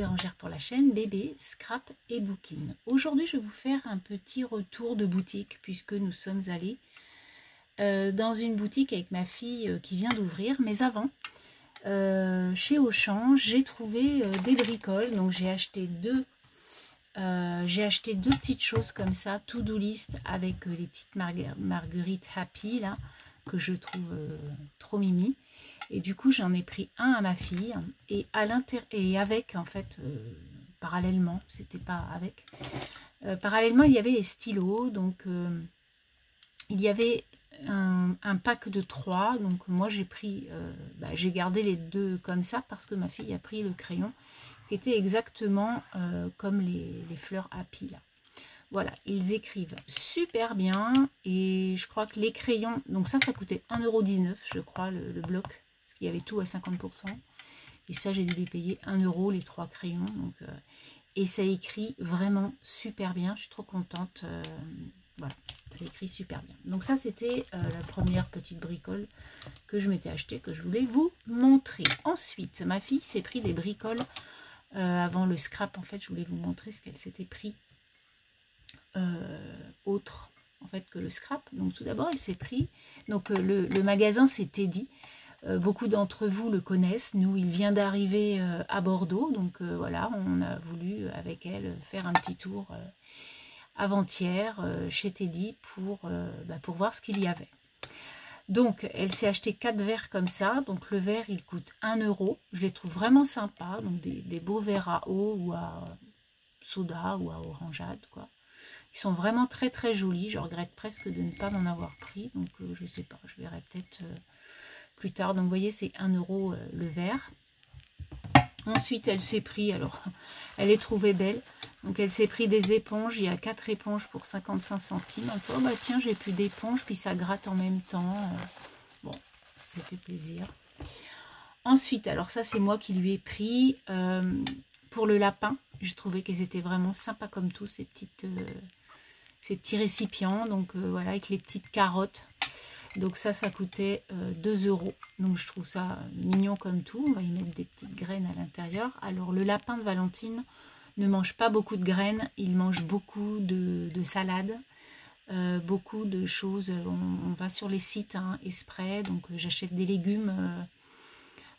Bérangère pour la chaîne Bébé, Scrap et Booking. Aujourd'hui, je vais vous faire un petit retour de boutique puisque nous sommes allés dans une boutique avec ma fille qui vient d'ouvrir. Mais avant, chez Auchan, j'ai trouvé des bricoles. Donc j'ai acheté deux petites choses comme ça, to-do list avec les petites marguerites Happy là, que je trouve trop mimi. Et du coup, j'en ai pris un à ma fille et avec, en fait, parallèlement, c'était pas avec, parallèlement, il y avait les stylos. Donc, il y avait un pack de 3. Donc, moi, j'ai pris, j'ai gardé les deux comme ça parce que ma fille a pris le crayon qui était exactement comme les fleurs Happy là. Voilà, ils écrivent super bien et je crois que les crayons, donc ça coûtait 1,19 €, je crois, le bloc. Parce qu'il y avait tout à 50%. Et ça, j'ai dû les payer 1 € les 3 crayons. Donc, et ça écrit vraiment super bien. Je suis trop contente. Voilà, ça écrit super bien. Donc ça, c'était la première petite bricole que je m'étais achetée, que je voulais vous montrer. Ensuite, ma fille s'est pris des bricoles avant le scrap. En fait, je voulais vous montrer ce qu'elle s'était pris autre en fait que le scrap. Donc tout d'abord, elle s'est pris. Donc le magasin, c'est Teddy. Beaucoup d'entre vous le connaissent. Nous, il vient d'arriver à Bordeaux. Donc voilà, on a voulu avec elle faire un petit tour avant-hier chez Teddy pour voir ce qu'il y avait. Donc, elle s'est acheté 4 verres comme ça. Donc, le verre, il coûte 1 €. Je les trouve vraiment sympas. Donc, des beaux verres à eau ou à soda ou à orangeade, quoi. Ils sont vraiment très très jolis. Je regrette presque de ne pas m'en avoir pris. Donc, je sais pas. Je verrai peut-être plus tard. Donc vous voyez, c'est 1 € le verre. Ensuite, elle s'est pris, alors elle est trouvée belle, donc elle s'est pris des éponges. Il y a 4 éponges pour 55 centimes. Oh bah tiens, j'ai plus d'éponges, puis ça gratte en même temps. Bon, ça fait plaisir. Ensuite, alors ça c'est moi qui lui ai pris pour le lapin. J'ai trouvé qu'ils étaient vraiment sympas comme tout, ces petits récipients. Donc voilà, avec les petites carottes. Donc ça coûtait 2 €. Donc je trouve ça mignon comme tout. On va y mettre des petites graines à l'intérieur. Alors le lapin de Valentine ne mange pas beaucoup de graines. Il mange beaucoup de salades. Beaucoup de choses. On va sur les sites Esprit. Donc j'achète des légumes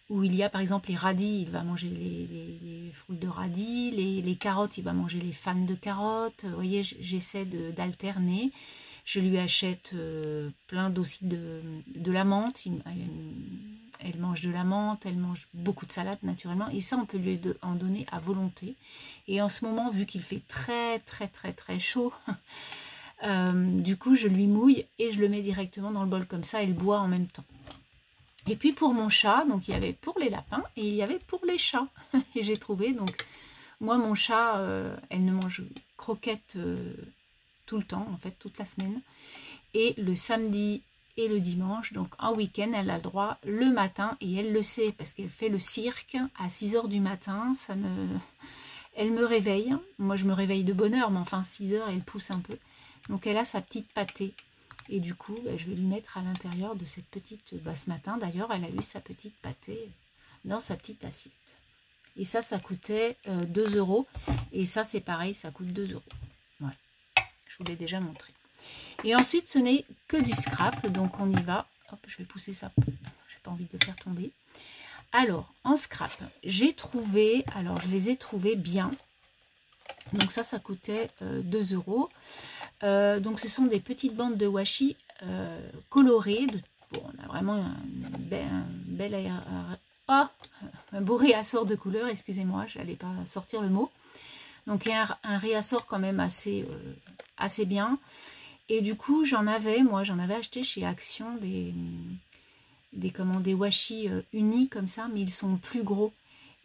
où il y a par exemple les radis. Il va manger les fruits de radis. Les carottes, il va manger les fans de carottes. Vous voyez, j'essaie d'alterner. Je lui achète plein aussi de la menthe. Elle mange de la menthe, elle mange beaucoup de salade naturellement. Et ça, on peut lui en donner à volonté. Et en ce moment, vu qu'il fait très très très très chaud, du coup, je lui mouille et je le mets directement dans le bol comme ça. Elle boit en même temps. Et puis pour mon chat, donc il y avait pour les lapins et il y avait pour les chats. Et j'ai trouvé, donc moi, mon chat, elle ne mange croquettes tout le temps, en fait, toute la semaine. Et le samedi et le dimanche, donc en week-end, elle a le droit le matin, et elle le sait, parce qu'elle fait le cirque à 6 h du matin. Elle me réveille. Moi, je me réveille de bonne heure, mais enfin, 6 h, elle pousse un peu. Donc, elle a sa petite pâtée. Et du coup, je vais lui mettre à l'intérieur de cette petite... ce matin, d'ailleurs, elle a eu sa petite pâtée dans sa petite assiette. Et ça coûtait 2 €. Et ça, c'est pareil, ça coûte 2 €. Voilà. Je vous l'ai déjà montré. Et ensuite, ce n'est que du scrap. Donc, on y va. Hop, je vais pousser ça. Je n'ai pas envie de le faire tomber. Alors, en scrap, j'ai trouvé... Alors, je les ai trouvés bien. Donc, ça coûtait 2 €. Donc, ce sont des petites bandes de washi colorées. Bon, on a vraiment un beau réassort de couleurs. Excusez-moi, je n'allais pas sortir le mot. Donc, il y a un réassort quand même assez bien. Et du coup, j'en avais acheté chez Action des washi unis comme ça, mais ils sont plus gros.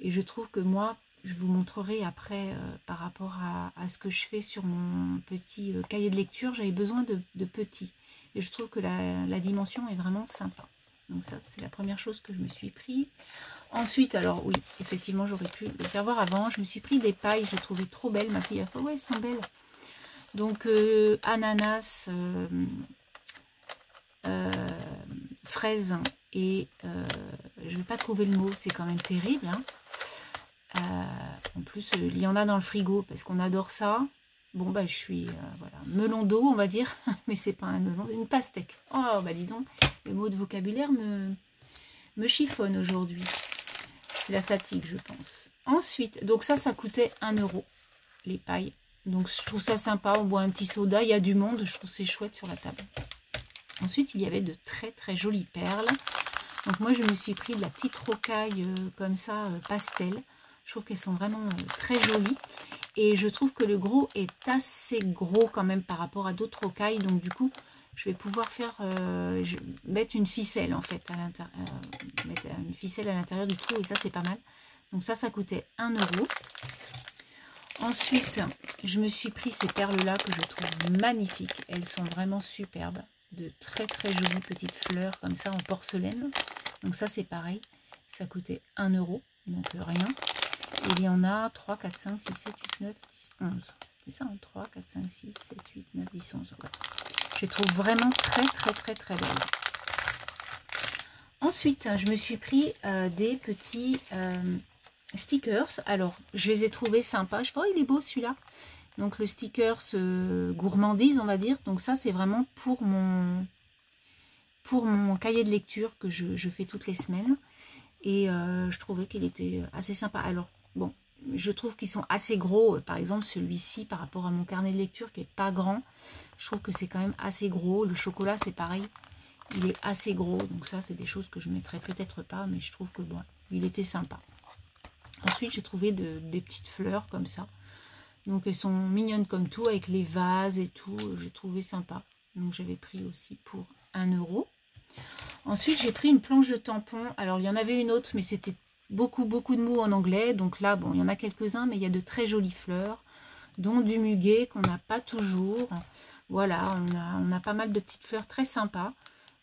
Et je trouve que moi, je vous montrerai après par rapport à ce que je fais sur mon petit cahier de lecture, j'avais besoin de petits. Et je trouve que la dimension est vraiment sympa. Donc ça, c'est la première chose que je me suis pris. Ensuite, alors oui, effectivement, j'aurais pu le faire voir avant. Je me suis pris des pailles, je les trouvais trop belles. Ma fille a fait, ouais, elles sont belles. Donc, ananas, fraise et je ne vais pas trouver le mot, c'est quand même terrible. En plus, il y en a dans le frigo parce qu'on adore ça. Bon, bah, je suis, voilà, melon d'eau, on va dire. Mais c'est pas un melon, c'est une pastèque. Oh, bah, dis donc, le mot de vocabulaire me chiffonne aujourd'hui. C'est la fatigue, je pense. Ensuite, donc ça coûtait 1 €, les pailles. Donc, je trouve ça sympa. On boit un petit soda, il y a du monde. Je trouve c'est chouette sur la table. Ensuite, il y avait de très, très jolies perles. Donc, moi, je me suis pris de la petite rocaille comme ça, pastel. Je trouve qu'elles sont vraiment très jolies. Et je trouve que le gros est assez gros quand même par rapport à d'autres rocailles. Donc du coup, je vais pouvoir faire mettre une ficelle en fait à l'intérieur. Mettre une ficelle à l'intérieur du trou. Et ça, c'est pas mal. Donc ça coûtait 1 €. Ensuite, je me suis pris ces perles-là que je trouve magnifiques. Elles sont vraiment superbes. De très très jolies petites fleurs comme ça en porcelaine. Donc ça, c'est pareil. Ça coûtait 1 €. Donc rien. Et il y en a 3, 4, 5, 6, 7, 8, 9, 10, 11. C'est ça, hein, 3, 4, 5, 6, 7, 8, 9, 10, 11. Ouais. Je les trouve vraiment très, très, très, très belles. Ensuite, je me suis pris des petits stickers. Alors, je les ai trouvés sympas. Je vois, il est beau celui-là. Donc, le stickers gourmandise, on va dire. Donc, ça, c'est vraiment pour mon cahier de lecture que je fais toutes les semaines. Et je trouvais qu'il était assez sympa. Alors, bon, je trouve qu'ils sont assez gros. Par exemple, celui-ci, par rapport à mon carnet de lecture qui n'est pas grand, je trouve que c'est quand même assez gros. Le chocolat, c'est pareil. Il est assez gros. Donc ça, c'est des choses que je ne mettrai peut-être pas. Mais je trouve que, bon, il était sympa. Ensuite, j'ai trouvé des petites fleurs comme ça. Donc, elles sont mignonnes comme tout, avec les vases et tout. J'ai trouvé sympa. Donc, j'avais pris aussi pour 1 €. Ensuite, j'ai pris une planche de tampons. Alors, il y en avait une autre, mais c'était beaucoup de mots en anglais. Donc là, bon, il y en a quelques-uns, mais il y a de très jolies fleurs, dont du muguet qu'on n'a pas toujours. Voilà, on a pas mal de petites fleurs très sympas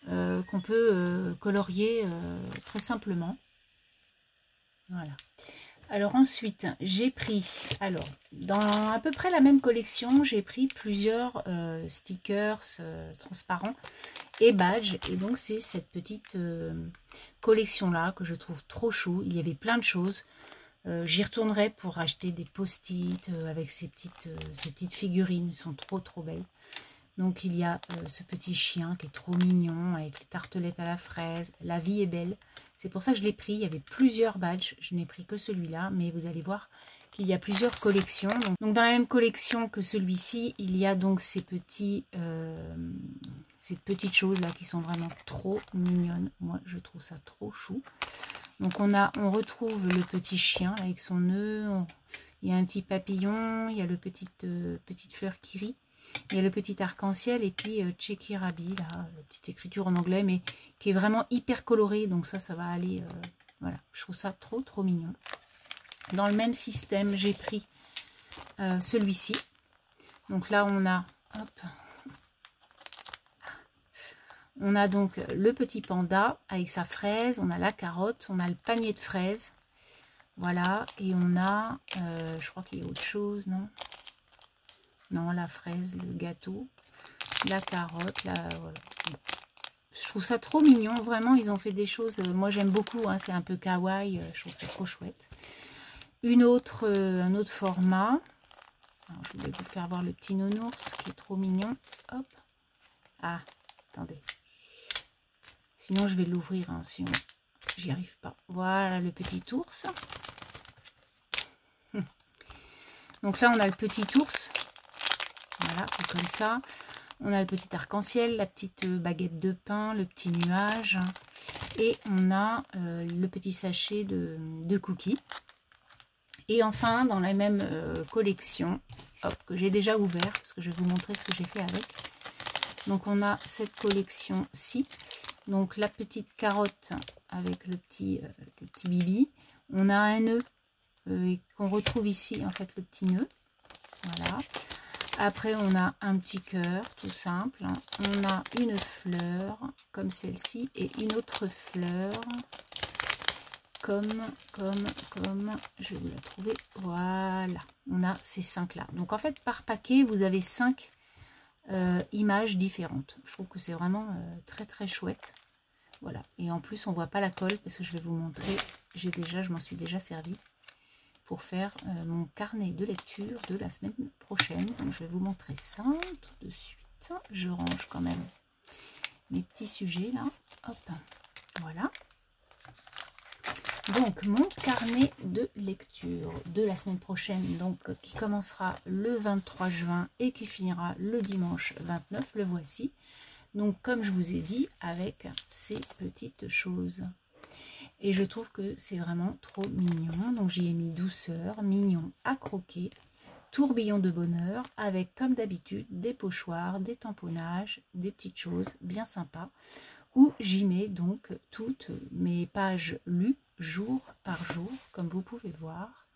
qu'on peut colorier très simplement. Voilà. Alors ensuite, j'ai pris, alors dans à peu près la même collection, j'ai pris plusieurs stickers transparents et badges. Et donc c'est cette petite collection là que je trouve trop chou. Il y avait plein de choses. J'y retournerai pour acheter des post-it avec ces petites figurines. Elles sont trop belles. Donc il y a ce petit chien qui est trop mignon avec les tartelettes à la fraise. La vie est belle. C'est pour ça que je l'ai pris. Il y avait plusieurs badges. Je n'ai pris que celui-là. Mais vous allez voir qu'il y a plusieurs collections. Donc dans la même collection que celui-ci, il y a donc ces petites choses là qui sont vraiment trop mignonnes. Moi je trouve ça trop chou. Donc on retrouve le petit chien avec son nœud. Il y a un petit papillon. Il y a le petite fleur qui rit. Il y a le petit arc-en-ciel et puis Chekirabi, là, la petite écriture en anglais, mais qui est vraiment hyper colorée. Donc ça va aller, voilà, je trouve ça trop mignon. Dans le même système, j'ai pris celui-ci. Donc là, on a, hop, on a donc le petit panda avec sa fraise, on a la carotte, on a le panier de fraises. Voilà, et on a, je crois qu'il y a autre chose, non ? Non, la fraise, le gâteau, la carotte, voilà. Je trouve ça trop mignon, vraiment, ils ont fait des choses, moi j'aime beaucoup, hein, c'est un peu kawaii, je trouve ça trop chouette. Un autre format, alors, je voulais vous faire voir le petit nounours qui est trop mignon, hop, ah, attendez, sinon je vais l'ouvrir, hein, sinon j'y arrive pas. Voilà le petit ours. Donc là on a le petit ours. Voilà, comme ça. On a le petit arc-en-ciel, la petite baguette de pain, le petit nuage. Et on a le petit sachet de cookies. Et enfin, dans la même collection, hop, que j'ai déjà ouvert, parce que je vais vous montrer ce que j'ai fait avec. Donc on a cette collection-ci. Donc la petite carotte avec le petit bibi. On a un nœud qu'on retrouve ici, en fait, le petit nœud. Voilà. Après, on a un petit cœur, tout simple. On a une fleur, comme celle-ci, et une autre fleur, comme, je vais vous la trouver. Voilà, on a ces 5-là. Donc, en fait, par paquet, vous avez 5 images différentes. Je trouve que c'est vraiment très chouette. Voilà, et en plus, on voit pas la colle, parce que je vais vous montrer. Je m'en suis déjà servi. pour faire mon carnet de lecture de la semaine prochaine. Donc, je vais vous montrer ça tout de suite. Je range quand même mes petits sujets là. Hop, voilà. Donc, mon carnet de lecture de la semaine prochaine, donc qui commencera le 23 juin et qui finira le dimanche 29, le voici. Donc, comme je vous ai dit, avec ces petites choses. Et je trouve que c'est vraiment trop mignon. Donc, j'y ai mis douceur, mignon à croquer, tourbillon de bonheur, avec comme d'habitude des pochoirs, des tamponnages, des petites choses bien sympas, où j'y mets donc toutes mes pages lues jour par jour, comme vous pouvez voir.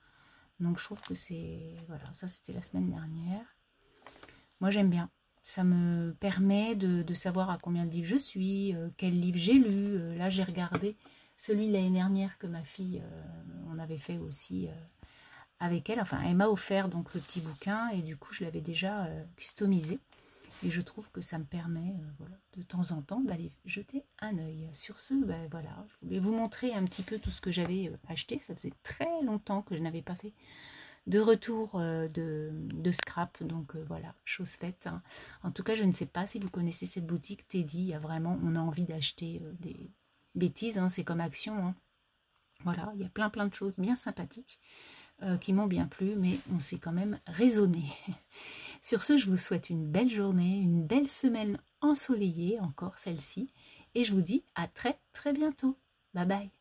Donc, je trouve que c'est... Voilà, ça c'était la semaine dernière. Moi, j'aime bien. Ça me permet de savoir à combien de livres je suis, quel livre j'ai lu. Là, j'ai regardé celui de l'année dernière que ma fille, on avait fait aussi avec elle. Enfin, elle m'a offert donc le petit bouquin et du coup, je l'avais déjà customisé. Et je trouve que ça me permet voilà, de temps en temps d'aller jeter un œil. Sur ce, ben, voilà, je voulais vous montrer un petit peu tout ce que j'avais acheté. Ça faisait très longtemps que je n'avais pas fait de retour de scrap, donc voilà, chose faite, hein. En tout cas, je ne sais pas si vous connaissez cette boutique Teddy. Il y a vraiment, on a envie d'acheter des bêtises, hein, c'est comme Action, hein. Voilà, il y a plein de choses bien sympathiques qui m'ont bien plu, mais on s'est quand même raisonné. Sur ce, je vous souhaite une belle journée, une belle semaine ensoleillée, encore celle-ci, et je vous dis à très bientôt. Bye bye.